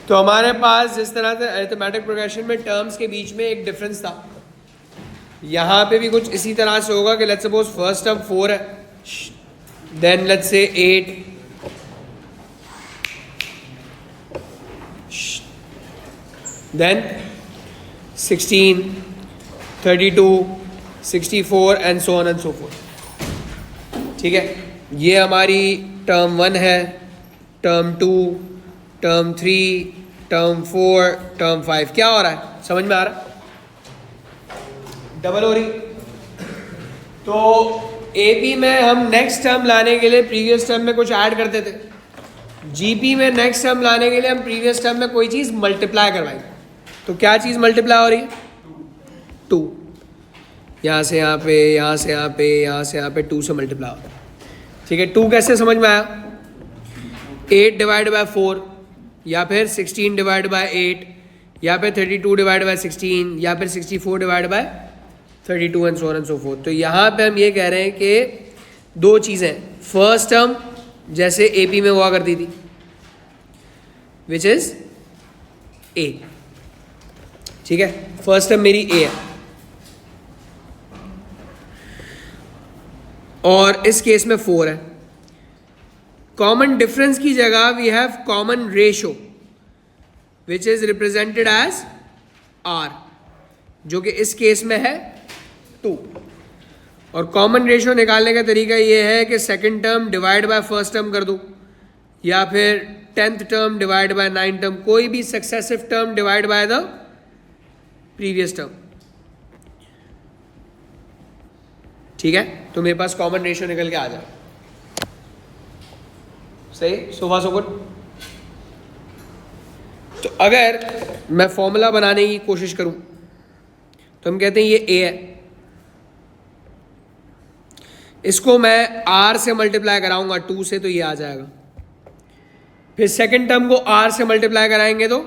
तो हमारे पास जिस तरह से अरिथमेटिक प्रोग्रेशन में टर्म्स के बीच में एक डिफरेंस था, यहाँ पे भी कुछ इसी तरह से होगा कि लेट्स सपोज फर्स्ट टर्म 4 है, then let's say 8, then 16, 32, 64 and so on and so forth. ठीक है, ये हमारी टर्म 1 है, टर्म 2, टर्म 3, टर्म 4, टर्म 5। क्या हो रहा है, समझ में आ रहा है? डबल हो रही। तो एपी में हम नेक्स्ट टर्म लाने के लिए प्रीवियस टर्म में कुछ ऐड करते थे, जीपी में नेक्स्ट टर्म लाने के लिए हम प्रीवियस टर्म में कोई चीज़ मल्टीप्लाई करवाएंगे। तो क्या चीज़ मल्टीप्लाई हो रही है? 2। यहाँ से यहाँ पे, यहाँ से यहाँ पे, यहाँ से यहाँ पे 2 से मल्टीप्लाई हो रहा है। ठीक है, 2 कैसे समझ में आया? 8 डिवाइड बाय 4, या फिर 16 डिवाइड बाय 8, या फिर 32 डिवाइड बाय 16, या फिर 64 divide by 32 and so on and so fourth. तो यहाँ पे हम ये कह रहे हैं कि 2 चीज़ें, फर्स्ट टर्म जैसे एपी में हुआ करती थी विच इज ए। ठीक है, फर्स्ट टर्म मेरी ए है, और इस केस में 4 है। कॉमन डिफरेंस की जगह we have common ratio which is represented as R, जो कि इस केस में है 2। और कॉमन रेशो निकालने का तरीका ये है कि second term divide by first term कर दूं, या फिर 10th term divide by 9th term, कोई भी successive term divide by the previous term. ठीक है, तो मेरे पास कॉमन रेशियो निकल के आ जाए। सही, सो फार सो गुड। तो अगर मैं फॉर्मूला बनाने की कोशिश करूं तो हम कहते हैं ये ए है, इसको मैं आर से मल्टीप्लाई कराऊंगा 2 से, तो ये आ जाएगा। फिर सेकंड टर्म को आर से मल्टीप्लाई कराएंगे तो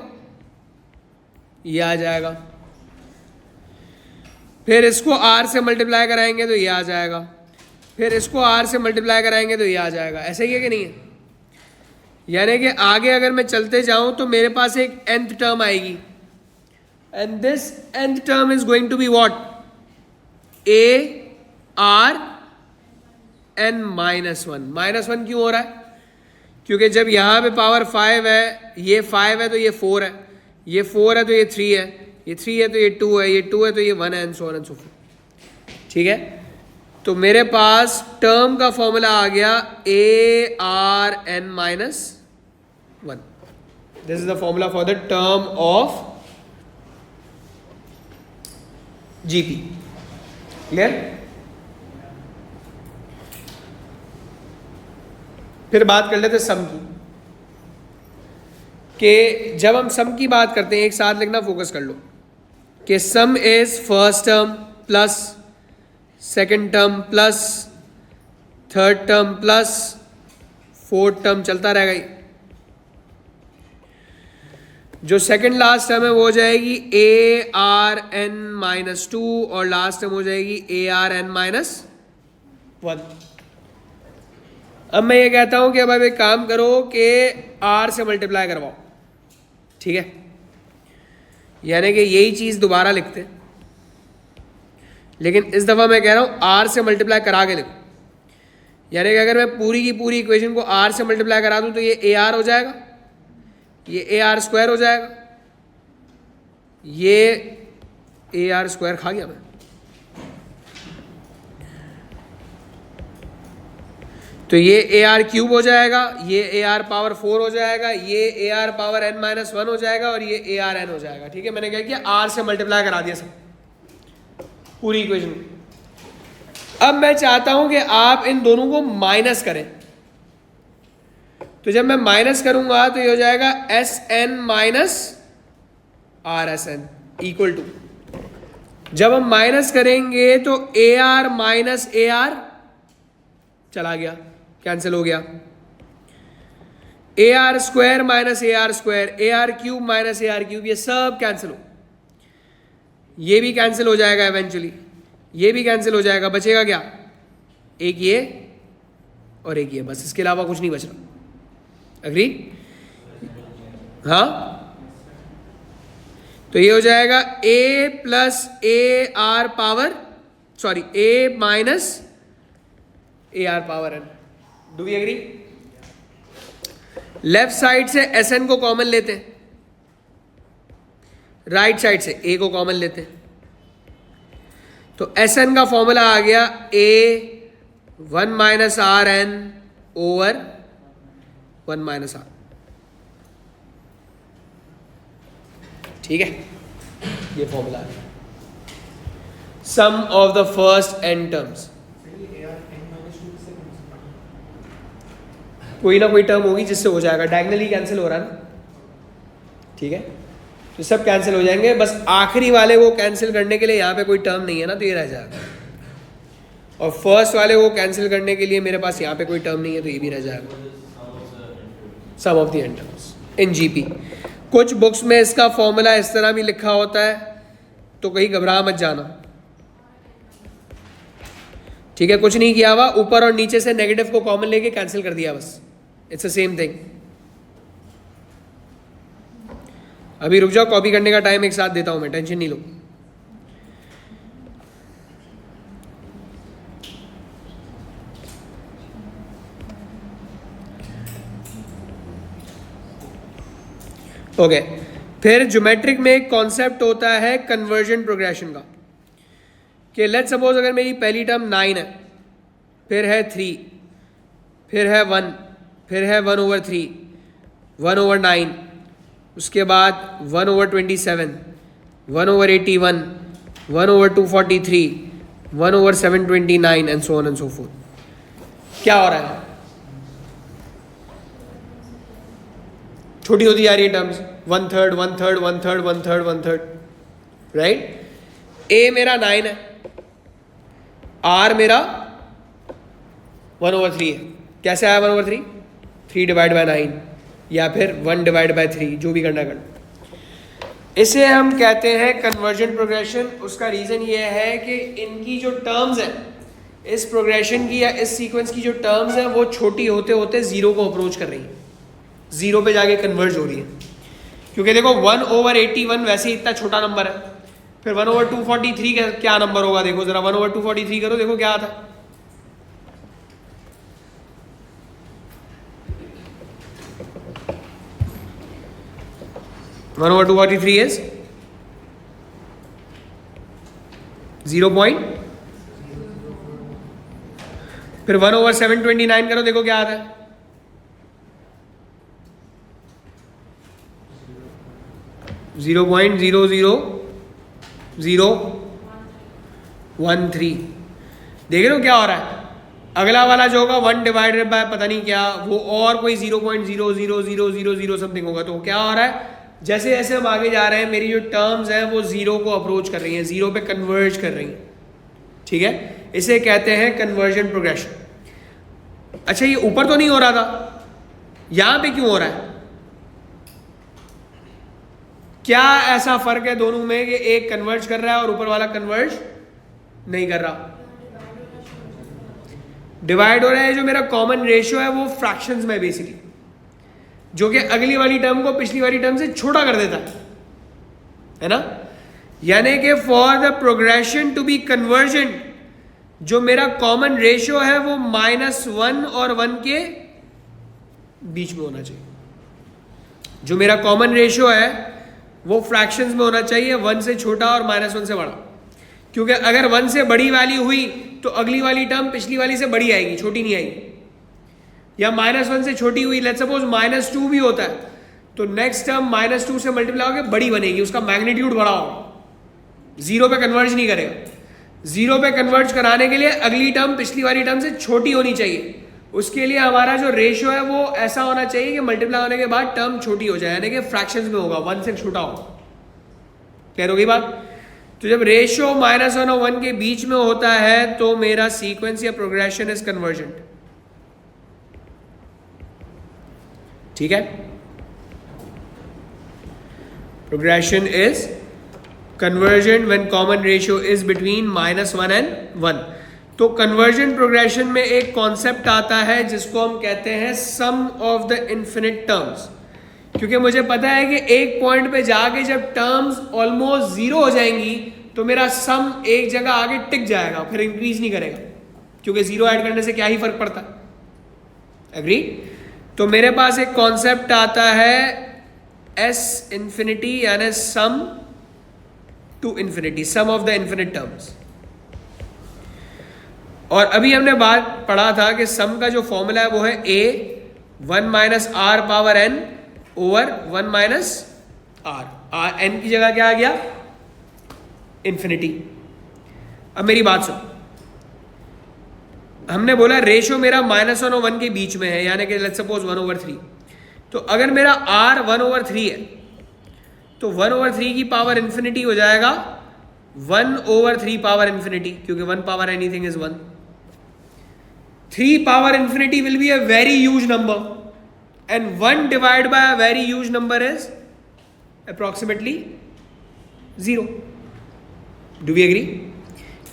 ये आ जाएगा। फिर इसको आर से मल्टीप्लाई कराएंगे तो ये आ जाएगा। फिर इसको आर से मल्टीप्लाई कराएंगे तो ये आ जाएगा। ऐसा ही है कि नहीं है? यानी कि आगे अगर मैं चलते जाऊं तो मेरे पास एक nth टर्म आएगी, and this nth term is going to be what? A R N -1। -1 क्यों हो रहा है? क्योंकि जब यहाँ पे पावर 5 है, ये 5 है तो ये 4 है, ये 4 है तो ये 3 है, ये 3 है तो ये 2 है, ये 2 है तो ये 1 है, and so on and so forth. ठीक है, तो मेरे पास टर्म का फॉर्मूला आ गया A R N -1। This is the formula for the term of GP. Clear? फिर बात कर लेते सम की, कि जब हम सम की बात करते हैं, एक साथ लिखना, फोकस कर लो, कि सम is first term plus second term plus third term plus fourth term, चलता रहेगा ही। जो सेकंड लास्ट टर्म है वो हो जाएगी ए आर एन -2, और लास्ट टर्म हो जाएगी ए आर एन -1। अब मैं ये कहता हूं कि अब एक काम करो कि आर से मल्टीप्लाई करवाओ। ठीक है, यानी कि यही चीज दोबारा लिखते हैं, लेकिन इस दफा मैं कह रहा हूं आर से मल्टीप्लाई करा के लिखो। यानी कि अगर मैं पूरी की पूरी इक्वेशन को आर से मल्टीप्लाई करा दूं तो ये ए आर हो जाएगा, ये ए आर स्क्वायर हो जाएगा, ये ए आर स्क्वायर खा गया मैं, तो ये ए आर क्यूब हो जाएगा, ये ए आर पावर 4 हो जाएगा, ये ए आर पावर n -1 हो जाएगा, और ये ए आर एन हो जाएगा। ठीक है, मैंने क्या किया, आर से मल्टीप्लाई करा दिया सब पूरी इक्वेशन। अब मैं चाहता हूं कि आप इन दोनों को माइनस करें, तो जब मैं माइनस करूंगा तो ये हो जाएगा Sn - RSn इक्वल टू, जब हम माइनस करेंगे तो A R minus A are चला गया, कैंसिल हो गया, A are square minus A are square, A R cube minus A are cube, ये सब कैंसिल हो, ये भी कैंसिल हो जाएगा इवेंचुअली, ये भी कैंसिल हो जाएगा, बचेगा क्या? एक ये और एक ये, बस इसके अलावा कुछ नहीं बच रहा। अग्री? हाँ, तो ये हो जाएगा a plus A R power sorry a minus A R power n। Do we agree? Left side से Sn को कॉमन लेते हैं, राइट साइड से a को कॉमन लेते हैं, तो Sn का फॉर्मूला आ गया a 1 minus are N over 1 minus r. ठीक है, ये फॉर्मूला है sum of the first n terms. कोई ना कोई टर्म होगी जिससे हो जाएगा, डायगनली कैंसिल हो रहा है ना। ठीक है, तो सब कैंसिल हो जाएंगे, बस आखिरी वाले को कैंसिल करने के लिए यहाँ पे कोई टर्म नहीं है ना, तो ये रह जाएगा। और फर्स्ट वाले को कैंसिल करने के लिए मेरे पास यहाँ पे कोई टर्म नहीं है, तो ये भी रह जाएगा sum of the n terms in GP. कुछ बुक्स में इसका फॉर्मूला इस तरह भी लिखा होता है, तो कहीं घबरा मत जाना। ठीक है, कुछ नहीं किया हुआ, ऊपर और नीचे से नेगेटिव को कॉमन लेके कैंसिल कर दिया बस, इट्स द सेम थिंग। अभी रुक जाओ, कॉपी करने का टाइम एक साथ देता हूं मैं, टेंशन नहीं लो। ओके, फिर ज्योमेट्रिक में एक कॉन्सेप्ट होता है कन्वर्जन प्रोग्रेशन का, कि लेट्स सपोज अगर मेरी पहली टर्म 9 है, फिर है 3, फिर है 1, फिर है 1/3, 1/9, उसके बाद 1/27, 1/81, 1/243, 1/729 and so on and so fourth. क्या हो रहा है? छोटी होती जा रही है टर्म्स, 1/3, 1/3, 1/3, 1/3, 1/3, राइट। ए मेरा 9 है, आर मेरा 1/3 है। कैसे आया 1/3? 3 डिवाइड बाय 9 या फिर 1 डिवाइड बाय 3, जो भी करना कर। इसे हम कहते हैं कन्वर्जन प्रोग्रेशन। उसका रीज़न ये है कि इनकी जो टर्म्स हैं, इस प्रोग्रेशन की या इस सीक्वेंस की जो टर्म्स हैं, वो छोटी होते होते जीरो को अप्रोच कर रही हैं, जीरो पे जाके कन्वर्ज हो रही है। क्योंकि देखो 1/81 वैसे ही इतना छोटा नंबर है, फिर 1/243 का क्या नंबर होगा? देखो जरा 1/243 करो, देखो क्या आता है। वन ओवर 243 इज 0 पॉइंट, फिर 1/729 करो, देखो क्या आता है। Zero point 0.0013। देख रहे हो क्या हो रहा है? अगला वाला जो होगा 1 डिवाइडेड बाय पता नहीं क्या, वो और कोई 0.00000 समथिंग होगा। तो क्या हो रहा है? जैसे जैसे हम आगे जा रहे हैं, मेरी जो टर्म्स हैं वो जीरो को अप्रोच कर रही हैं, जीरो पे कन्वर्ज कर रही हैं। ठीक है, इसे कहते हैं कन्वर्जन प्रोग्रेशन। अच्छा, ये ऊपर तो नहीं हो रहा था, यहां पे क्यों हो रहा है? क्या ऐसा फर्क है दोनों में कि एक कन्वर्ज कर रहा है और ऊपर वाला कन्वर्ज नहीं कर रहा? डिवाइड हो रहा है। जो मेरा कॉमन रेशियो है वो फ्रैक्शंस में बेसिकली, जो कि अगली वाली टर्म को पिछली वाली टर्म से छोटा कर देता है ना। यानी कि for the progression to be convergent, जो मेरा कॉमन रेशियो है वो -1 और 1 के बीच में होना चाहिए। जो मेरा कॉमन रेशियो है वो फ्रैक्शंस में होना चाहिए, 1 से छोटा और -1 से बड़ा। क्योंकि अगर 1 से बड़ी वैल्यू हुई तो अगली वाली टर्म पिछली वाली से बड़ी आएगी, छोटी नहीं आएगी। या -1 से छोटी हुई, लेट्स सपोज -2 भी होता है, तो नेक्स्ट टर्म -2 से मल्टीप्लाई होकर बड़ी बनेगी, उसका मैग्नीट्यूड बड़ा होगा, जीरो पे कन्वर्ज नहीं करेगा। जीरो पे कन्वर्ज कराने के लिए अगली टर्म पिछली वाली टर्म से छोटी होनी चाहिए। उसके लिए हमारा जो रेशियो है वो ऐसा होना चाहिए कि मल्टीप्लाई होने के बाद टर्म छोटी हो जाए, यानी कि फ्रैक्शंस में होगा, 1 से छोटा होगा। क्लियर हो गई बात? तो जब रेशियो -1 और 1 के बीच में होता है तो मेरा सीक्वेंस या प्रोग्रेशन इज कन्वर्जेंट। ठीक है, progression is convergent when common ratio is between -1 and 1। तो कन्वर्जन प्रोग्रेशन में एक कॉन्सेप्ट आता है जिसको हम कहते हैं सम ऑफ द इन्फिनिट टर्म्स, क्योंकि मुझे पता है कि एक पॉइंट पे जाके जब टर्म्स ऑलमोस्ट जीरो हो जाएंगी तो मेरा सम एक जगह आगे टिक जाएगा, फिर इंक्रीज नहीं करेगा, क्योंकि जीरो ऐड करने से क्या ही फर्क पड़ता है। एग्री? तो मेरे पास एक कॉन्सेप्ट आता है एस इंफिनिटी, यानी sum to infinity, sum of the infinite terms. और अभी हमने बात पढ़ा था कि सम का जो फॉर्मूला है वो है a 1 minus are power n over 1 minus R n की जगह क्या आ गया? इंफिनिटी। अब मेरी बात सुन, हमने बोला रेशो मेरा -1 और 1 के बीच में है, यानी कि लेट्स सपोज 1/3। तो अगर मेरा r 1/3 है तो 1/3 की पावर इंफिनिटी हो जाएगा 1/3 पावर इंफिनिटी, क्योंकि 1 power anything is 1। 3 power infinity will be a very huge number, and 1 divide by a very huge number is approximately 0। Do we agree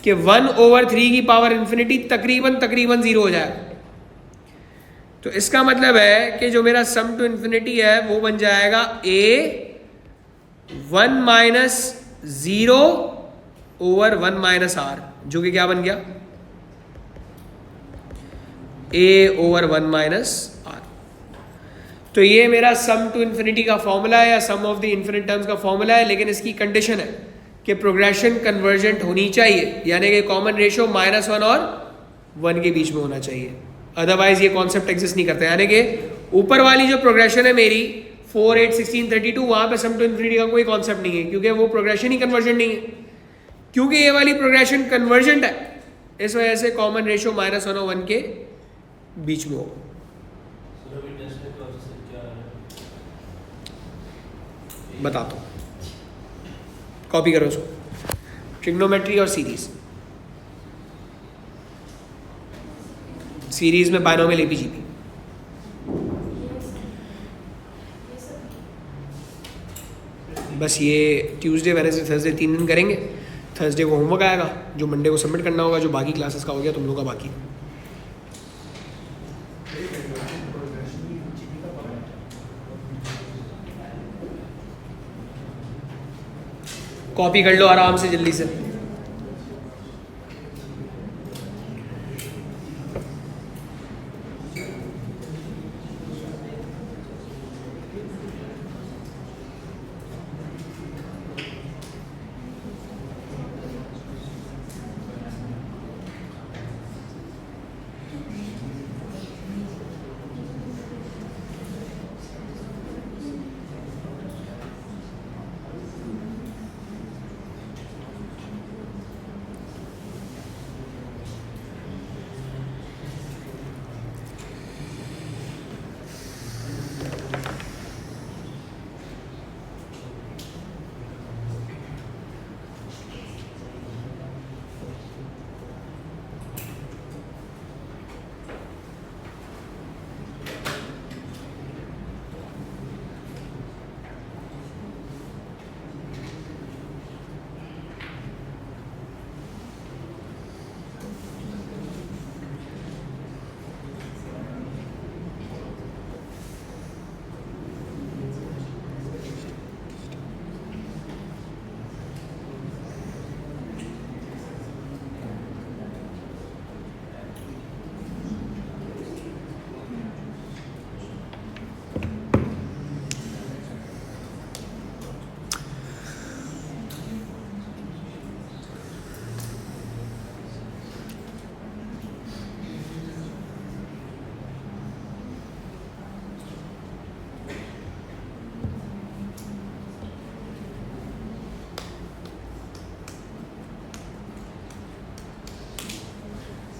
कि 1/3 की पावर इंफिनिटी तकरीबन 0 हो जाएगा। तो इसका मतलब है कि जो मेरा सम टू इंफिनिटी है वो बन जाएगा a 1 minus 0 over 1 minus R, जो कि क्या बन गया? a over 1 minus R. तो ये मेरा सम टू इंफिनिटी का फॉर्मूला है, या sum of the infinite terms का फॉर्मूला है, लेकिन इसकी कंडीशन है कि प्रोग्रेशन कन्वर्जेंट होनी चाहिए, यानी कि कॉमन रेशियो -1 और 1 के बीच में होना चाहिए, अदरवाइज ये कॉन्सेप्ट एग्जिस्ट नहीं करता। यानी कि ऊपर वाली जो प्रोग्रेशन है मेरी 4, 8, 16, 32, वहां पे सम टू इंफिनिटी का कोई कॉन्सेप्ट नहीं है, क्योंकि वो प्रोग्रेशन ही कन्वर्जेंट नहीं है। क्योंकि ये वाली प्रोग्रेशन कन्वर्जेंट है, इस वजह से कॉमन रेशियो -1 और 1 के बीच में होगा। बताता हूँ, कॉपी करो उसको, ट्रिग्नोमेट्री और सीरीज। सीरीज में बायनोमियल एपीजीपी। बस ये ट्यूसडे, वेडनेसडे, थर्सडे 3 दिन करेंगे। थर्सडे को होमवर्क आएगा जो मंडे को सबमिट करना होगा, जो बाकी क्लासेस का हो गया तुम लोगों का बाकी। कॉपी कर लो आराम से जल्दी से।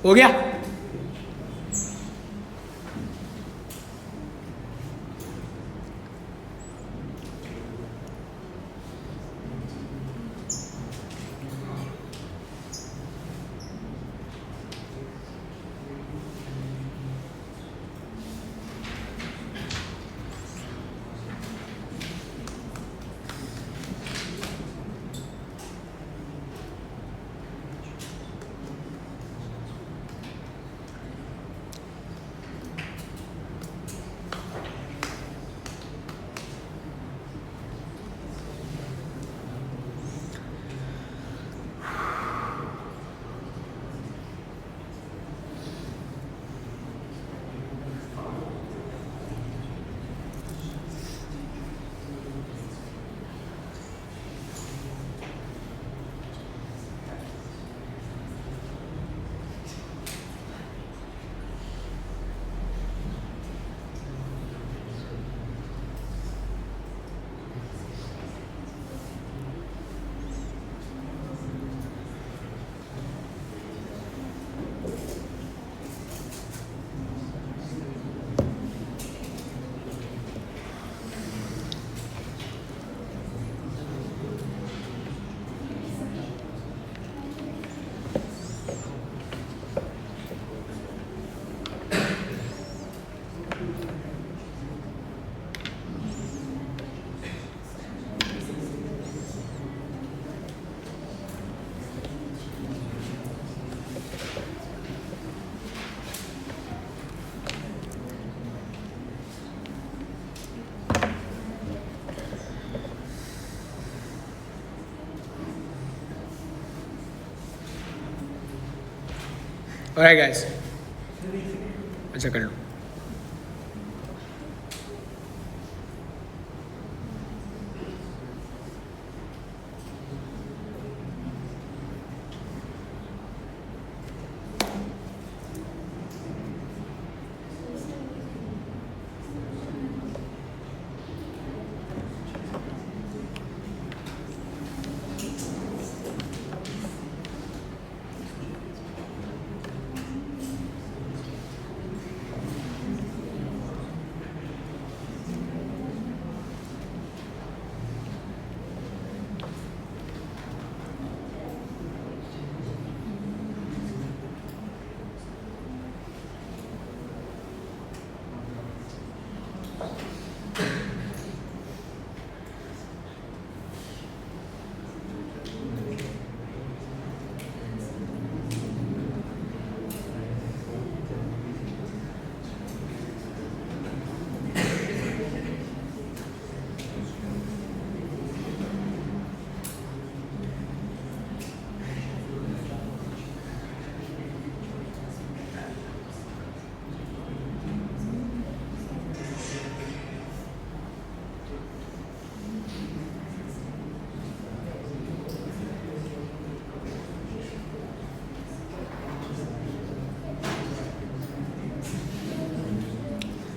हो गया? ऑलराइट गाइस, अच्छा कर लो।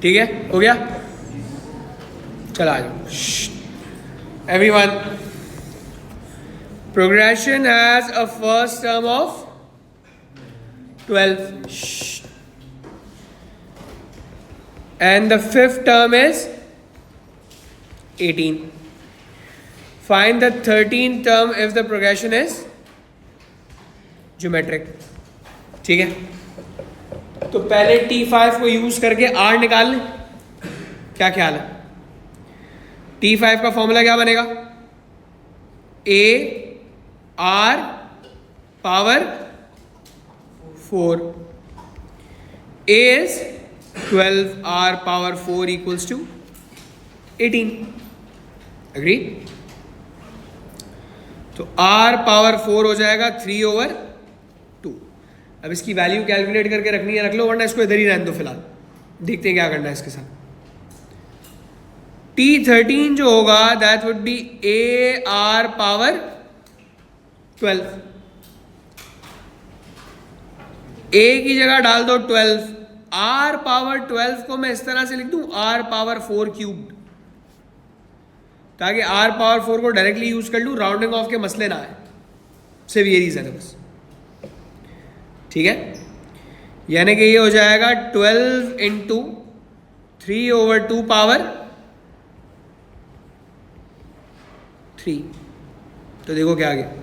ठीक है, हो गया, चला आ जाओ। Everyone, progression has a first term of 12 and the fifth term is 18. Find the 13th term if the progression is geometric. ठीक है, तो पहले T5 को यूज करके R निकाल लें, क्या ख्याल है? T5 का फॉर्मूला क्या बनेगा? A R power 4. A is 12, R power 4 equals to 18. Agree? तो R पावर 4 हो जाएगा 3/2. अब इसकी वैल्यू कैलकुलेट करके रखनी है, रख लो, वरना इसको इधर ही रहने दो फिलहाल, देखते हैं क्या करना है इसके साथ। T13 जो होगा that would be AR power 12. A की जगह डाल दो 12, R पावर 12 को मैं इस तरह से लिख दूं R पावर 4 क्यूब्ड, ताकि R पावर 4 को डायरेक्टली यूज कर लूं, राउंडिंग ऑफ के मसले ना आए, सिर्फ ये रीजन है बस। ठीक है, यानी कि ये हो जाएगा 12 इंटू 3/2 पावर 3। तो देखो क्या आ गया,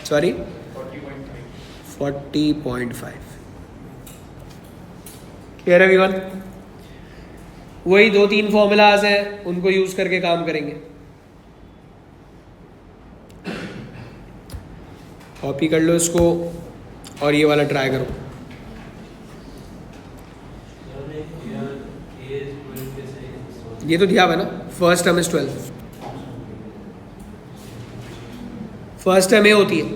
सॉरी 40.5। Clear everyone? वही 2-3 फॉर्मूलाज हैं, उनको यूज करके काम करेंगे। कॉपी कर लो इसको और ये वाला ट्राई करो। ये तो दिया हुआ है ना, first term is 12, first term a होती है।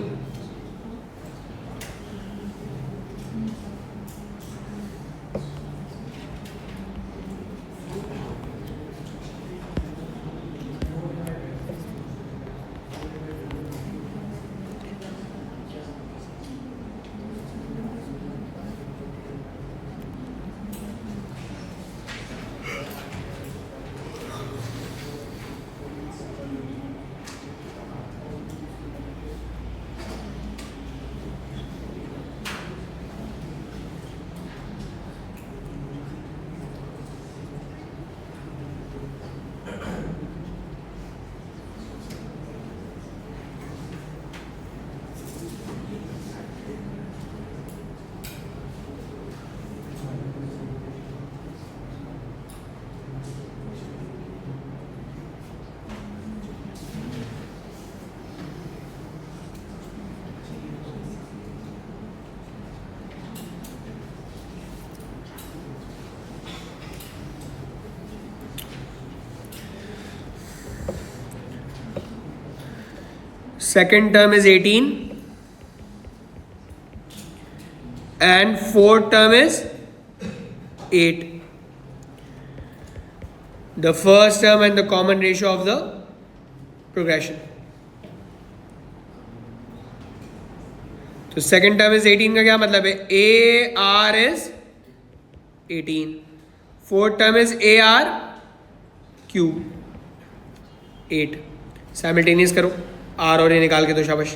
second term is 18 and fourth term is 8. The first term and the common ratio of the progression. तो सेकेंड टर्म इज 18 का क्या मतलब है? A R is 18, fourth term is A R cube 8. Simultaneous करो are और ए निकाल के, तो शाबाश.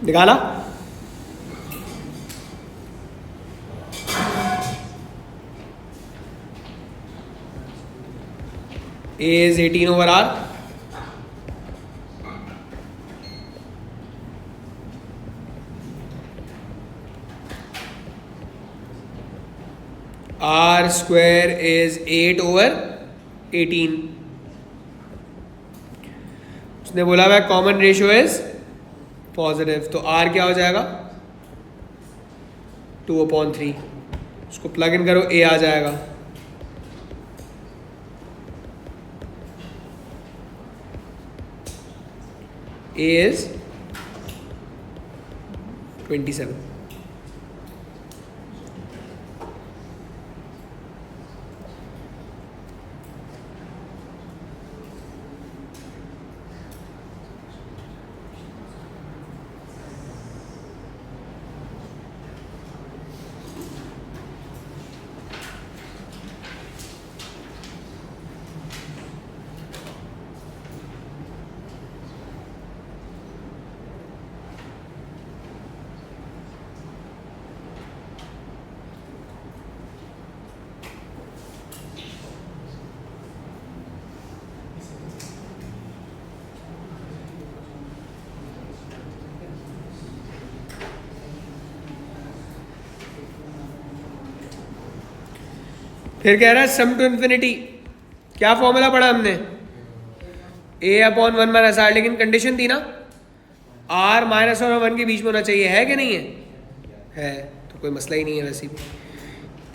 निकाला? A is 18 over R. R square is 8 over 18. उसने बोला हुआ कॉमन रेशियो इज पॉजिटिव, तो R क्या हो जाएगा? 2/3. उसको प्लग इन करो, A आ जाएगा. A is 27. फिर कह रहा है सम टू इन्फिनिटी. क्या फॉर्मूला पढ़ा हमने? A/1 - R, लेकिन कंडीशन थी ना R माइनस और 1 के बीच में होना चाहिए, है कि नहीं है? है, तो कोई मसला ही नहीं है. वैसे भी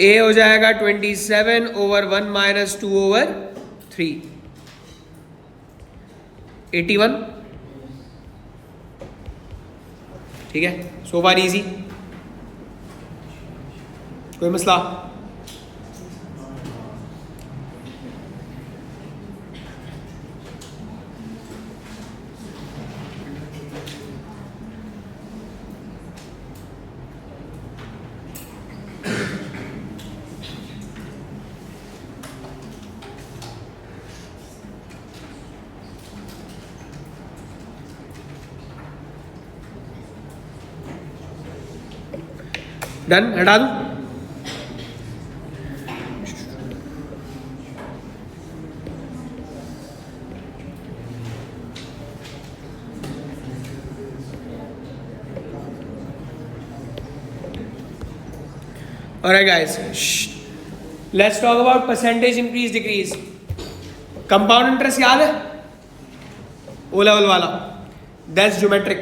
A हो जाएगा 27 over 1 - 2 over 3, 81. ठीक है, सो फार इजी, कोई मसला? डन, हटा दूं? Alright guys, let's talk about percentage increase decrease. Compound interest याद है? ओ लेवल वाला, दैट्स ज्योमेट्रिक.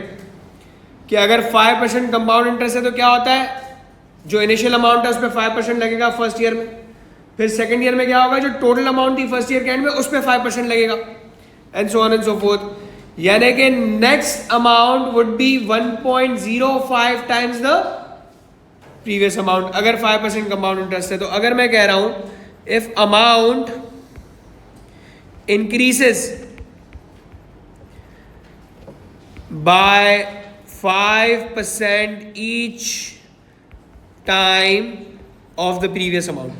कि अगर 5% कंपाउंड इंटरेस्ट है तो क्या होता है? जो इनिशियल अमाउंट है उस पर 5% लगेगा फर्स्ट ईयर में, फिर सेकंड ईयर में क्या होगा? जो टोटल अमाउंट थी फर्स्ट ईयर के एंड में उस पर 5% लगेगा, and so on and so fourth. यानी कि next amount would be 1.05 times the previous amount, अगर 5% कंपाउंड इंटरेस्ट है. तो अगर मैं कह रहा हूं if amount increases by 5% each time of the previous amount,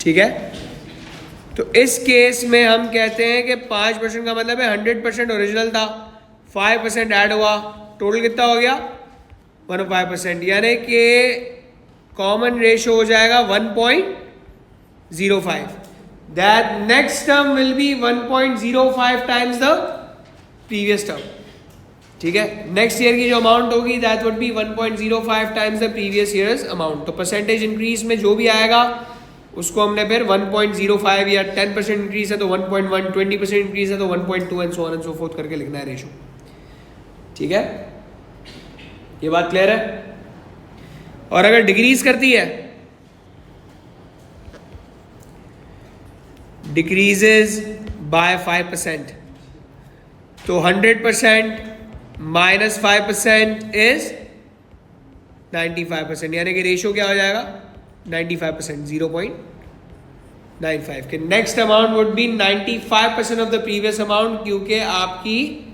ठीक है? तो इस केस में हम कहते हैं कि 5% का मतलब है 100% ओरिजिनल था, 5% ऐड हुआ, टोटल कितना हो गया? 105%. यानी कि कॉमन रेशियो हो जाएगा 1.05. That next term will be 1.05 times the previous term, ठीक है। नेक्स्ट ईयर की जो अमाउंट होगी that would be 1.05 times the previous years amount. तो परसेंटेज इंक्रीज में जो भी आएगा उसको हमने फिर 1.05 या 10% इंक्रीज है तो 1.1, 20% इंक्रीज है तो 1.2 and so on and so fourth करके लिखना है रेशो, ठीक है। ये बात क्लियर है। और अगर डिक्रीज करती है, डिक्रीजेज बाय 5%, तो 100% माइनस 5% इज 95%, यानी कि रेशियो क्या हो जाएगा 95%, 0.95 के next amount would be 95% of the previous amount, क्योंकि आपकी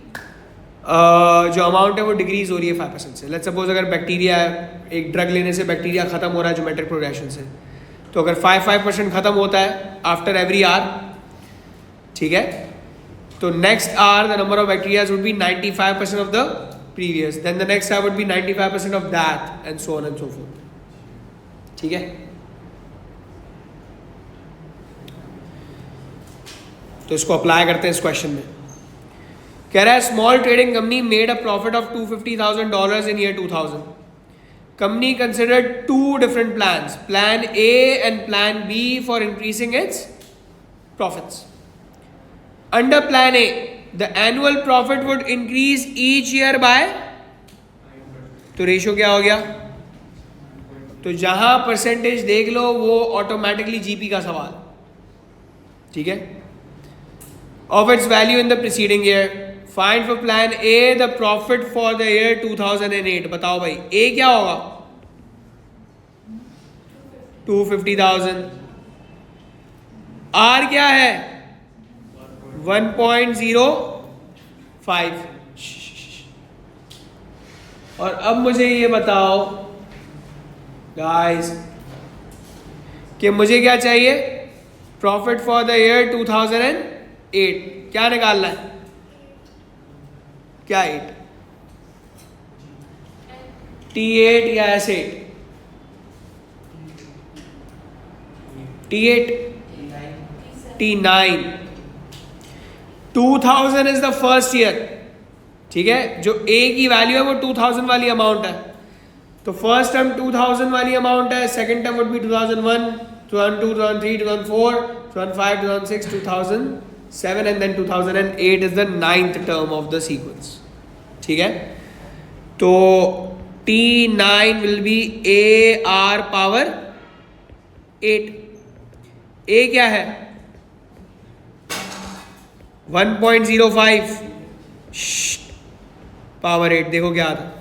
जो अमाउंट है वो डिक्रीज हो रही है 5% से। लेट्स सपोज अगर बैक्टीरिया है, एक ड्रग लेने से बैक्टीरिया खत्म हो रहा है ज्योमेट्रिक प्रोग्रेशन से, तो अगर 5% खत्म होता है आफ्टर एवरी आवर, ठीक है, तो next hour the number of bacteria would be 95% of the previous, then the next hour would be 95% of that and so on and so forth, ठीक है। तो इसको अप्लाई करते हैं इस क्वेश्चन में। कह रहा है small trading company made a profit of $250,000 in year 2000। Company considered two different plans, plan A and plan B for increasing its profits. Under plan A the annual profit would increase each year by, तो ratio क्या हो गया, तो जहां percentage देख लो वो automatically GP का सवाल, ठीक है। Of its value in the preceding year, find for plan A the profit for the year 2008। बताओ भाई ए क्या होगा 250,000, आर क्या है 1.05। और अब मुझे ये बताओ गाइस कि मुझे क्या चाहिए, प्रॉफिट फॉर द ईयर 2008 क्या निकालना है, क्या 8 T8 या S8, T8 T9, 2000 is the first year, ठीक है। जो ए की वैल्यू है वो 2000 वाली अमाउंट है, तो फर्स्ट टर्म 2000 वाली अमाउंट है, second term would be 2001, 2002, 2003, 2004, 2005, 2006, 2007 and then 2008 is the 9th term of the sequence, ठीक है। तो T9 will be AR power 8। A क्या है 1.05 पावर 8, देखो क्या आता,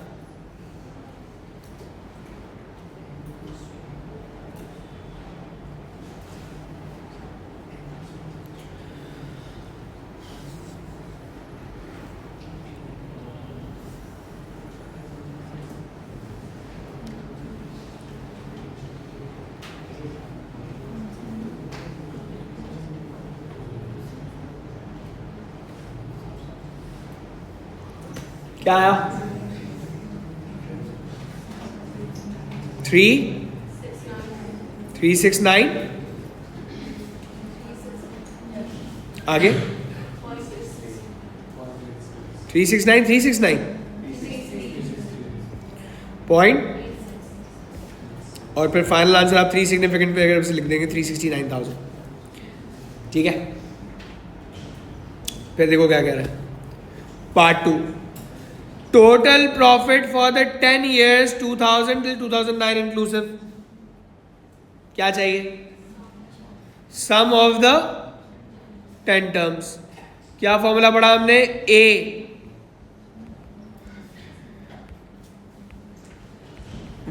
क्या आया 369, आगे 369 पॉइंट, और फिर फाइनल आंसर आप 3 सिग्निफिकेंट पे अगर लिख देंगे 369,000, ठीक है। फिर देखो क्या कह रहा है, part 2, total profit for the 10 years 2000 till 2009 inclusive, क्या चाहिए, सम ऑफ द 10 टर्म्स। क्या फॉर्मूला पढ़ा हमने, A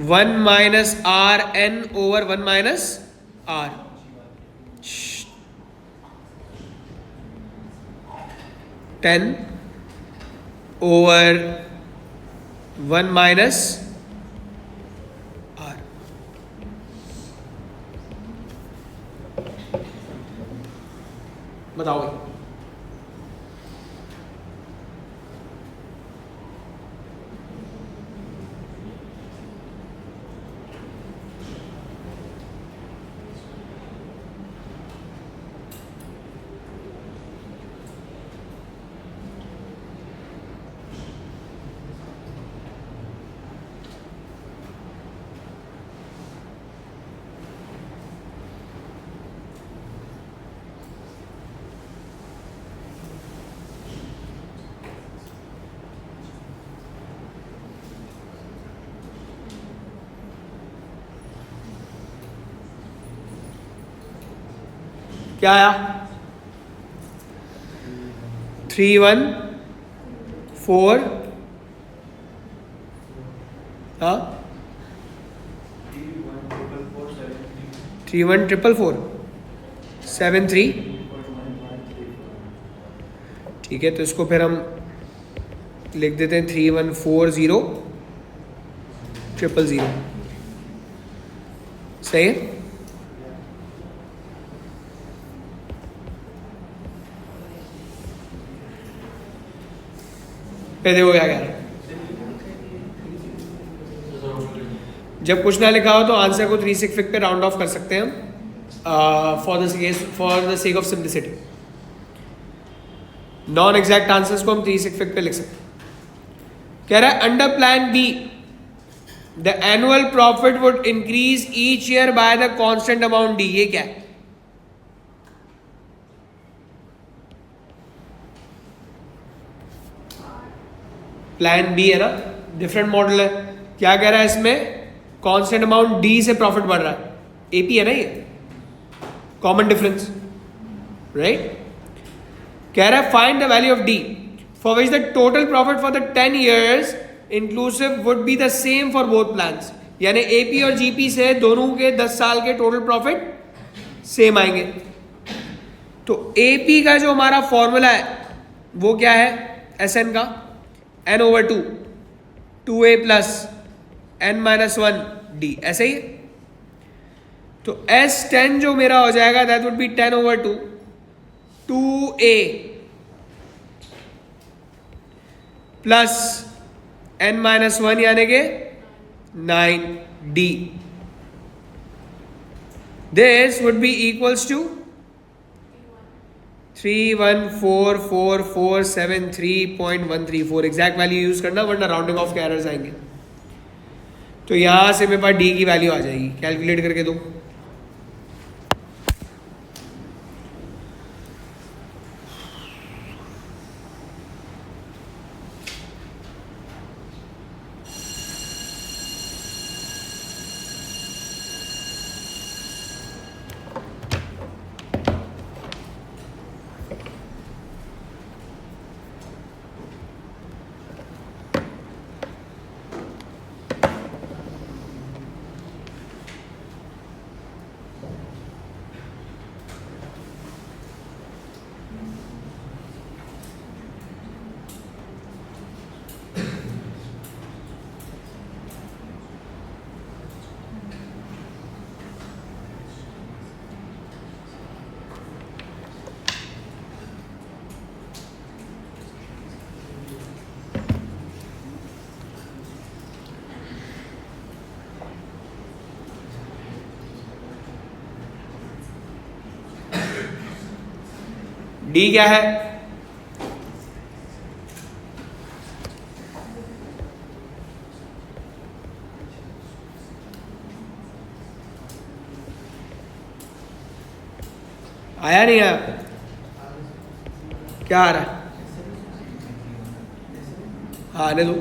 1 minus are N over 1 minus R, 10 over 1 minus R. बताओ भाई, क्या आया 314 हाँ 3144473 ठीक है, तो इसको फिर हम लिख देते हैं 3140000 सही है। देखो क्या कह रहा है, जब कुछ ना लिखा हो तो आंसर को 3 सिक्फिक पे राउंड ऑफ कर सकते हैं हम for the sake of simplicity. Non exact answers को हम 3 सिक्फिक पे लिख सकते हैं। कह रहा है under plan be the annual profit would increase each year by the constant amount D. ये क्या है? प्लान बी है ना, डिफरेंट मॉडल है। क्या कह रहा है इसमें? कांस्टेंट अमाउंट डी से प्रॉफिट बढ़ रहा है, एपी है ना ये, कॉमन डिफरेंस, राइट। कह रहा है find the value of D for which the total profit for the 10 years inclusive would be the same for both plans. यानी एपी और जीपी से दोनों के 10 साल के टोटल प्रॉफिट सेम आएंगे। तो एपी का जो हमारा फॉर्मूला है वो क्या है? एस एन का n/2 2a plus n-1 d, ऐसे ही है। तो S10 जो मेरा हो जाएगा that would be 10/2 2a plus n-1 यानी के 9d। This would be equals to 3144473.134। Exact value use करना वरना राउंडिंग ऑफ के एरर्स आएंगे। तो यहां से मेरे पास डी की वैल्यू आ जाएगी, कैलकुलेट करके दो। डी क्या है? आया नहीं आया? क्या आ रहा है? हाँ आने दो।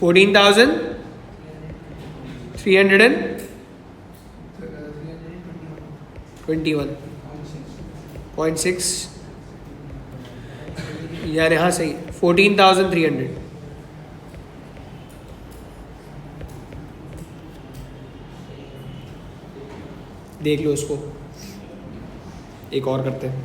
14,321.6 यार यहाँ सही 14,300। देख लो उसको, एक और करते हैं।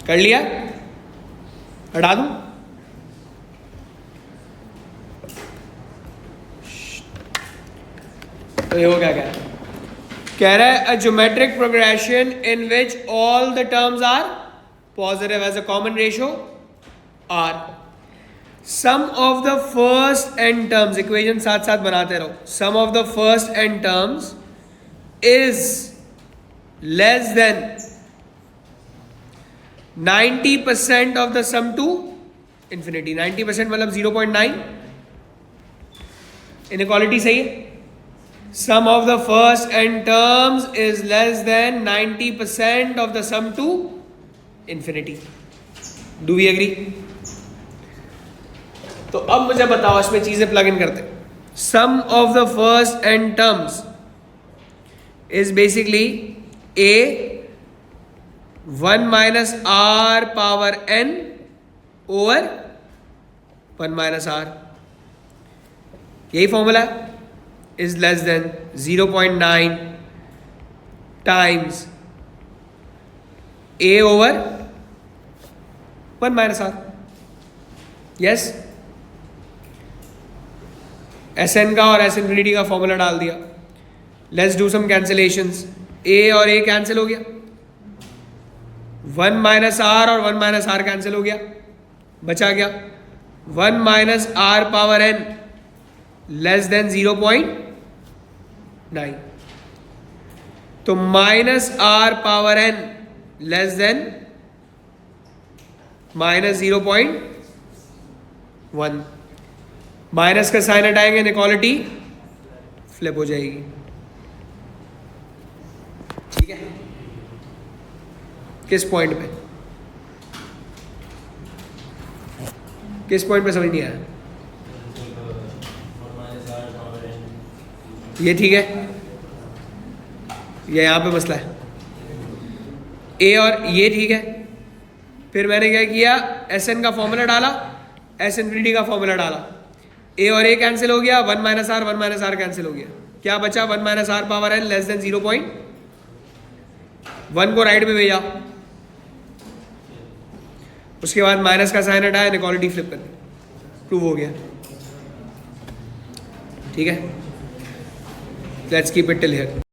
कर लिया? हटा दूं? तो ये वो क्या कह रहा है a geometric progression in which all the terms are positive as a common ratio r sum of the first n terms, equation साथ साथ बनाते रहो, sum of the first n terms is less than 90% of the sum to infinity। 90% मतलब 0.9। Inequality सही है। Sum of the first n terms is less than 90% of the sum to infinity. Do we agree? तो अब मुझे बताओ, इसमें चीजें plug in करते। Sum of the first n terms is basically a 1 minus are power n over 1 minus r, यही formula is less than 0.9 times a over 1 minus r. Yes, S n का और एस इन्फिनिटी का formula डाल दिया। Let's do some cancellations. A और a cancel हो गया, 1 minus are और 1 माइनस आर कैंसिल हो गया, बचा गया 1 minus are power N less than 0.9। तो minus are power N less than minus 0.1। Minus का साइन हटाएंगे, इनइक्वालिटी फ्लिप हो जाएगी। ठीक है, किस पॉइंट पे, किस पॉइंट पे समझ नहीं आया? ये ठीक है, ये यहां पे मसला है। ए और ये ठीक है। फिर मैंने क्या किया, एस एन का फॉर्मूला डाला, एस इन्फिनिटी का फॉर्मूला डाला। ए और ए कैंसिल हो गया, 1 माइनस आर कैंसिल हो गया। क्या बचा? 1 minus are power N less than 0.1 को राइट में भेजा। उसके बाद माइनस का साइन हटाया, इनइक्वालिटी फ्लिप कर दी, प्रूव हो गया। ठीक है, let's keep it till here.